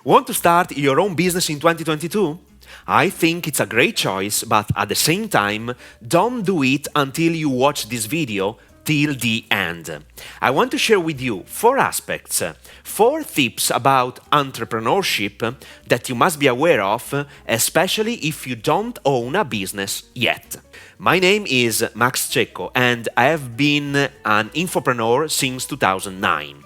Want to start your own business in 2022? I think it's a great choice, but at the same time, don't do it until you watch this video till the end. I want to share with you 4 aspects, 4 tips about entrepreneurship that you must be aware of, especially if you don't own a business yet. My name is Max Cecco and I have been an infopreneur since 2009.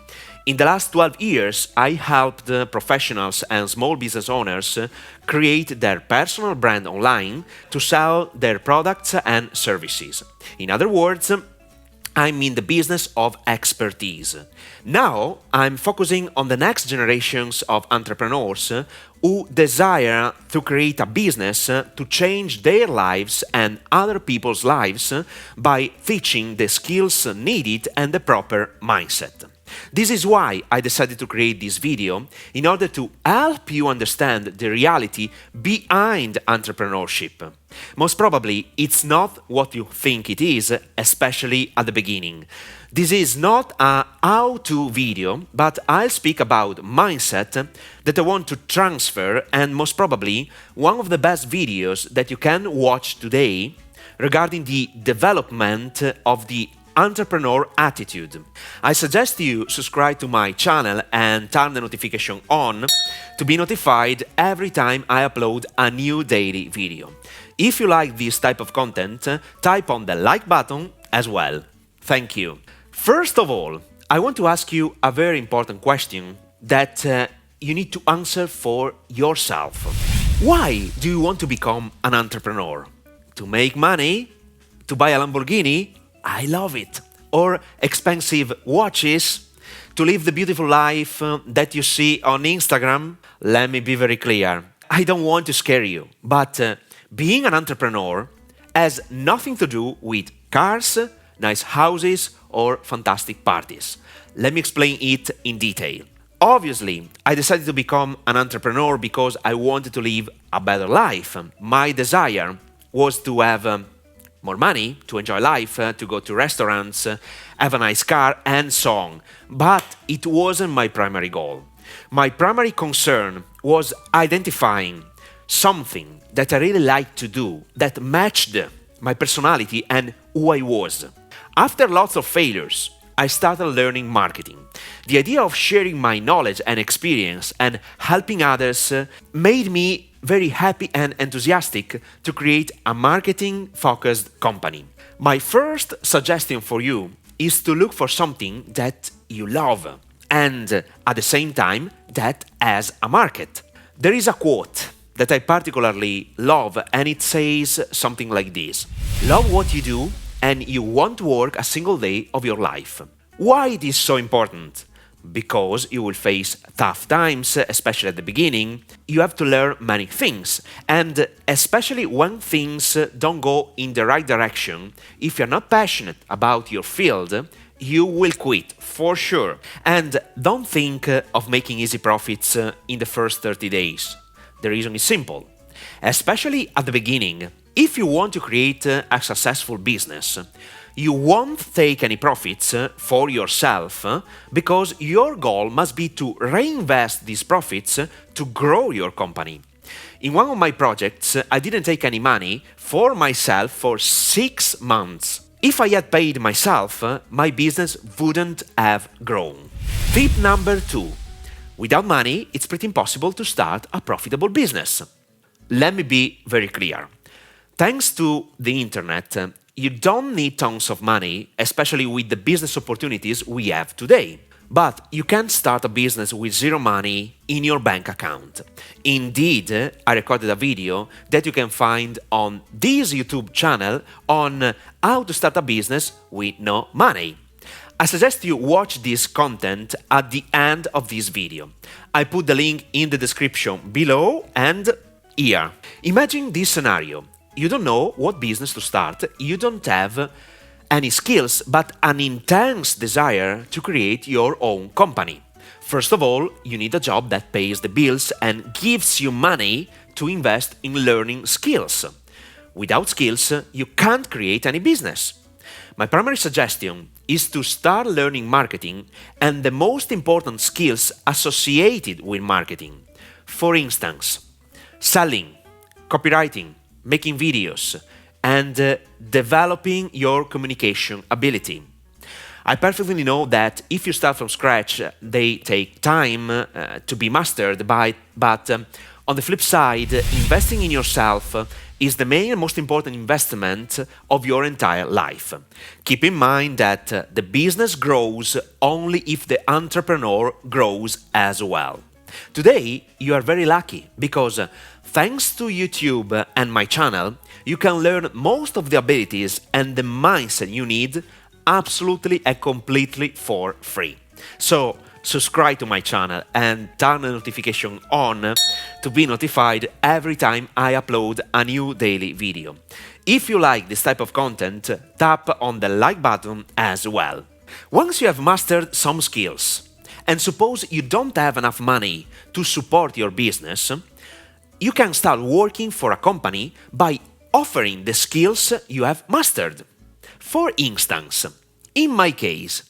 In the last 12 years, I helped professionals and small business owners create their personal brand online to sell their products and services. In other words, I'm in the business of expertise. Now, I'm focusing on the next generations of entrepreneurs who desire to create a business to change their lives and other people's lives by teaching the skills needed and the proper mindset. This is why I decided to create this video, in order to help you understand the reality behind entrepreneurship. Most probably, it's not what you think it is, especially at the beginning. This is not a how-to video, but I'll speak about mindset that I want to transfer, and most probably one of the best videos that you can watch today regarding the development of the entrepreneur attitude. I suggest you subscribe to my channel and turn the notification on to be notified every time I upload a new daily video. If you like this type of content, type on the like button as well. Thank you. First of all, I want to ask you a very important question that you need to answer for yourself. Why do you want to become an entrepreneur? To make money? To buy a Lamborghini? I love it. Or expensive watches? To live the beautiful life that you see on Instagram? Let me be very clear. I don't want to scare you, but being an entrepreneur has nothing to do with cars, nice houses, or fantastic parties. Let me explain it in detail. Obviously, I decided to become an entrepreneur because I wanted to live a better life. My desire was to have more money, to enjoy life, to go to restaurants, have a nice car, and so on. But it wasn't my primary goal. My primary concern was identifying something that I really liked to do, that matched my personality and who I was. After lots of failures, I started learning marketing. The idea of sharing my knowledge and experience and helping others made me very happy and enthusiastic to create a marketing-focused company. My first suggestion for you is to look for something that you love and at the same time that has a market. There is a quote that I particularly love and it says something like this: "Love what you do and you won't work a single day of your life." Why it is so important? Because you will face tough times, especially at the beginning. You have to learn many things, and especially when things don't go in the right direction, if you're not passionate about your field, you will quit for sure. And don't think of making easy profits in the first 30 days. The reason is simple. Especially at the beginning, if you want to create a successful business, you won't take any profits for yourself because your goal must be to reinvest these profits to grow your company. In one of my projects, I didn't take any money for myself for 6 months. If I had paid myself, my business wouldn't have grown. Tip number 2. Without money, it's pretty impossible to start a profitable business. Let me be very clear. Thanks to the internet, you don't need tons of money, especially with the business opportunities we have today. But you can't start a business with zero money in your bank account. Indeed, I recorded a video that you can find on this YouTube channel on how to start a business with no money. I suggest you watch this content at the end of this video. I put the link in the description below and here. Imagine this scenario. You don't know what business to start, you don't have any skills, but an intense desire to create your own company. First of all, you need a job that pays the bills and gives you money to invest in learning skills. Without skills, you can't create any business. My primary suggestion is to start learning marketing and the most important skills associated with marketing. For instance, selling, copywriting, making videos, and developing your communication ability. I perfectly know that if you start from scratch, they take time to be mastered, but on the flip side, investing in yourself is the main and most important investment of your entire life. Keep in mind that the business grows only if the entrepreneur grows as well. Today, you are very lucky because thanks to YouTube and my channel, you can learn most of the abilities and the mindset you need absolutely and completely for free. So, subscribe to my channel and turn the notification on to be notified every time I upload a new daily video. If you like this type of content, tap on the like button as well. Once you have mastered some skills, and suppose you don't have enough money to support your business, you can start working for a company by offering the skills you have mastered. For instance, in my case,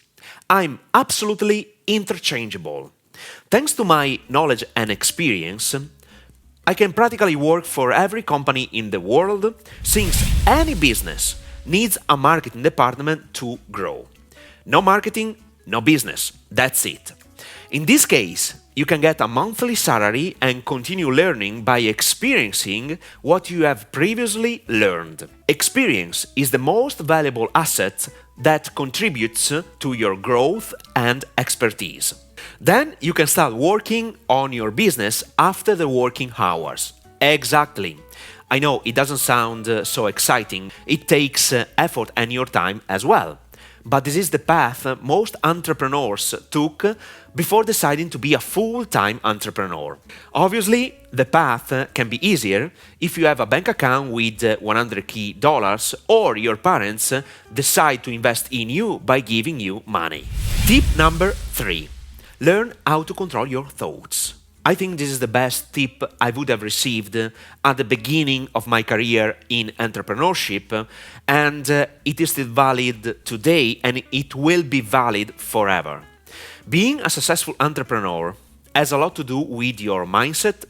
I'm absolutely interchangeable. Thanks to my knowledge and experience, I can practically work for every company in the world since any business needs a marketing department to grow. No marketing, no business. That's it. In this case, you can get a monthly salary and continue learning by experiencing what you have previously learned. Experience is the most valuable asset that contributes to your growth and expertise. Then you can start working on your business after the working hours. Exactly. I know it doesn't sound so exciting. It takes effort and your time as well. But this is the path most entrepreneurs took before deciding to be a full-time entrepreneur. Obviously, the path can be easier if you have a bank account with $100K or your parents decide to invest in you by giving you money. Tip number 3. Learn how to control your thoughts. I think this is the best tip I would have received at the beginning of my career in entrepreneurship, and it is still valid today and it will be valid forever. Being a successful entrepreneur has a lot to do with your mindset.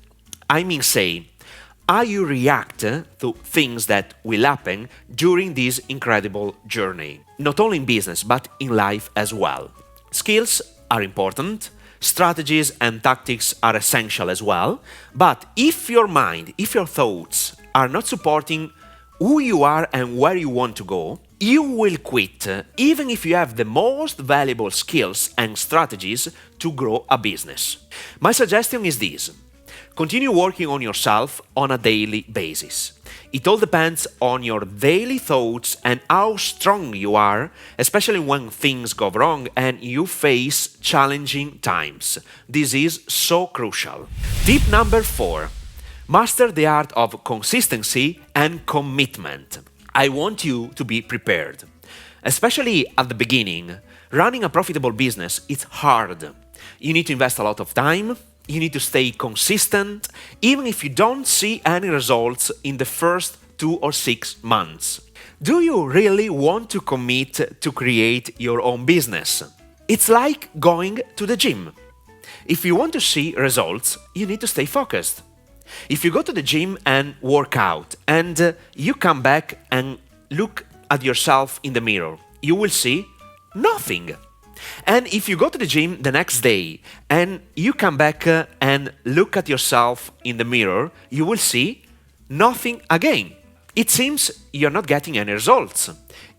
I mean, say, how you react to things that will happen during this incredible journey. Not only in business, but in life as well. Skills are important. Strategies and tactics are essential as well, but if your mind, if your thoughts are not supporting who you are and where you want to go, you will quit even if you have the most valuable skills and strategies to grow a business. My suggestion is this: continue working on yourself on a daily basis. It all depends on your daily thoughts and how strong you are, especially when things go wrong and you face challenging times. This is so crucial. Tip number 4. Master the art of consistency and commitment. I want you to be prepared. Especially at the beginning, running a profitable business is hard. You need to invest a lot of time. You need to stay consistent, even if you don't see any results in the first 2 or 6 months. Do you really want to commit to create your own business? It's like going to the gym. If you want to see results, you need to stay focused. If you go to the gym and work out, and you come back and look at yourself in the mirror, you will see nothing. And if you go to the gym the next day and you come back and look at yourself in the mirror, you will see nothing again. It seems you're not getting any results,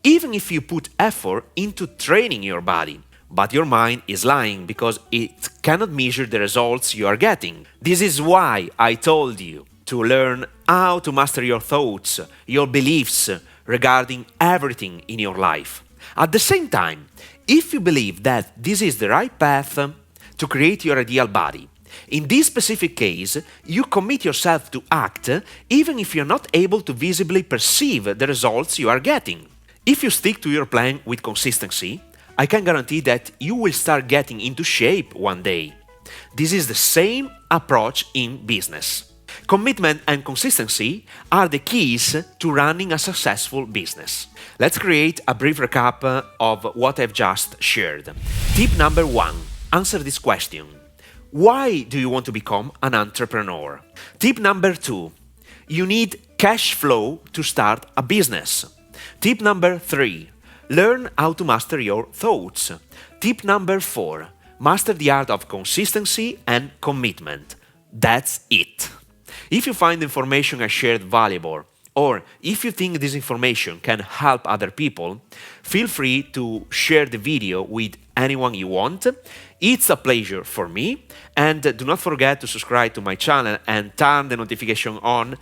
even if you put effort into training your body. But your mind is lying because it cannot measure the results you are getting. This is why I told you to learn how to master your thoughts, your beliefs regarding everything in your life. At the same time, if you believe that this is the right path to create your ideal body, in this specific case, you commit yourself to act even if you're not able to visibly perceive the results you are getting. If you stick to your plan with consistency, I can guarantee that you will start getting into shape one day. This is the same approach in business. Commitment and consistency are the keys to running a successful business. Let's create a brief recap of what I've just shared. Tip number 1. Answer this question. Why do you want to become an entrepreneur? Tip number 2. You need cash flow to start a business. Tip number 3. Learn how to master your thoughts. Tip number 4. Master the art of consistency and commitment. That's it. If you find the information I shared valuable, or if you think this information can help other people, feel free to share the video with anyone you want. It's a pleasure for me, and do not forget to subscribe to my channel and turn the notification on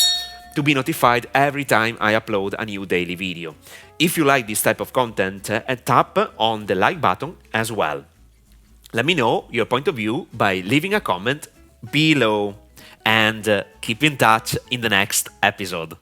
to be notified every time I upload a new daily video. If you like this type of content, tap on the like button as well. Let me know your point of view by leaving a comment below, and keep in touch in the next episode.